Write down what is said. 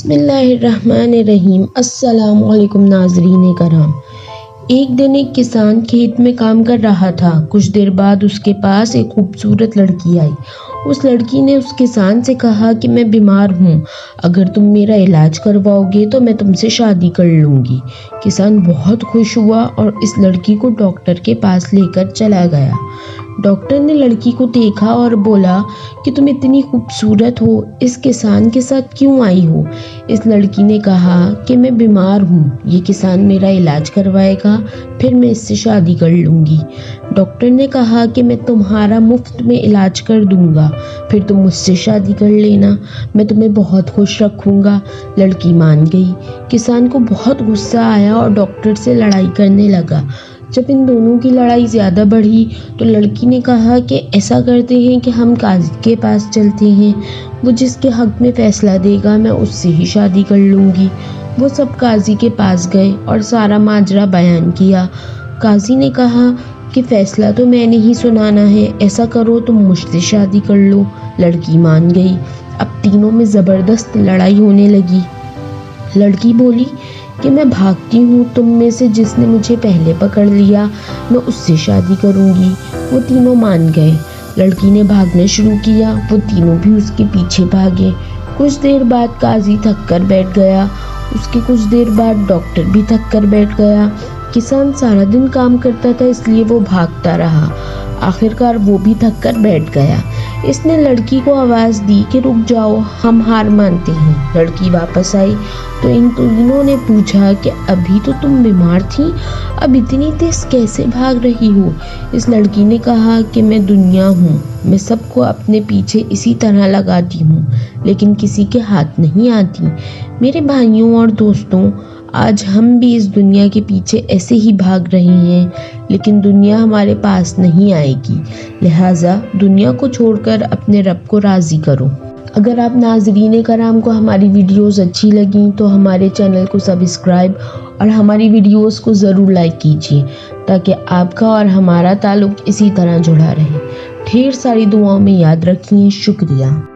بسم اللہ الرحمن الرحیم۔ السلام علیکم ناظرین کرام۔ ایک دن ایک کسان کھیت میں کام کر رہا تھا۔ کچھ دیر بعد اس کے پاس ایک خوبصورت لڑکی آئی۔ اس لڑکی نے اس کسان سے کہا کہ میں بیمار ہوں، اگر تم میرا علاج کرواؤ گے تو میں تم سے شادی کر لوں گی۔ کسان بہت خوش ہوا اور اس لڑکی کو ڈاکٹر کے پاس لے کر چلا گیا۔ ڈاکٹر نے لڑکی کو دیکھا اور بولا کہ تم اتنی خوبصورت ہو، اس کسان کے ساتھ کیوں آئی ہو؟ اس لڑکی نے کہا کہ میں بیمار ہوں، یہ کسان میرا علاج کروائے گا، پھر میں اس سے شادی کر لوں گی۔ ڈاکٹر نے کہا کہ میں تمہارا مفت میں علاج کر دوں گا، پھر تم مجھ سے شادی کر لینا، میں تمہیں بہت خوش رکھوں گا۔ لڑکی مان گئی۔ کسان کو بہت غصہ آیا اور ڈاکٹر سے لڑائی کرنے لگا۔ جب ان دونوں کی لڑائی زیادہ بڑھی تو لڑکی نے کہا کہ ایسا کرتے ہیں کہ ہم قاضی کے پاس چلتے ہیں، وہ جس کے حق میں فیصلہ دے گا میں اس سے ہی شادی کر لوں گی۔ وہ سب قاضی کے پاس گئے اور سارا ماجرا بیان کیا۔ قاضی نے کہا کہ فیصلہ تو میں نے ہی سنانا ہے، ایسا کرو تم مجھ سے شادی کر لو۔ لڑکی مان گئی۔ اب تینوں میں زبردست لڑائی ہونے لگی۔ لڑکی بولی کہ میں بھاگتی ہوں، تم میں سے جس نے مجھے پہلے پکڑ لیا میں اس سے شادی کروں گی۔ وہ تینوں مان گئے۔ لڑکی نے بھاگنا شروع کیا، وہ تینوں بھی اس کے پیچھے بھاگے۔ کچھ دیر بعد قاضی تھک کر بیٹھ گیا، اس کے کچھ دیر بعد ڈاکٹر بھی تھک کر بیٹھ گیا۔ کسان سارا دن کام کرتا تھا اس لیے وہ بھاگتا رہا، آخرکار وہ بھی تھک کر بیٹھ گیا۔ اس نے لڑکی کو آواز دی کہ رک جاؤ، ہم ہار مانتے ہیں۔ لڑکی واپس آئی تو ان تینوں نے پوچھا کہ ابھی تو تم بیمار تھی، اب اتنی تیز کیسے بھاگ رہی ہو؟ اس لڑکی نے کہا کہ میں دنیا ہوں، میں سب کو اپنے پیچھے اسی طرح لگاتی ہوں لیکن کسی کے ہاتھ نہیں آتی۔ میرے بھائیوں اور دوستوں، آج ہم بھی اس دنیا کے پیچھے ایسے ہی بھاگ رہے ہیں لیکن دنیا ہمارے پاس نہیں آئے گی، لہٰذا دنیا کو چھوڑ کر اپنے رب کو راضی کرو۔ اگر آپ ناظرین کرام کو ہماری ویڈیوز اچھی لگیں تو ہمارے چینل کو سبسکرائب اور ہماری ویڈیوز کو ضرور لائک کیجیے تاکہ آپ کا اور ہمارا تعلق اسی طرح جڑا رہے۔ ڈھیر ساری دعاؤں میں یاد رکھیے۔ شکریہ۔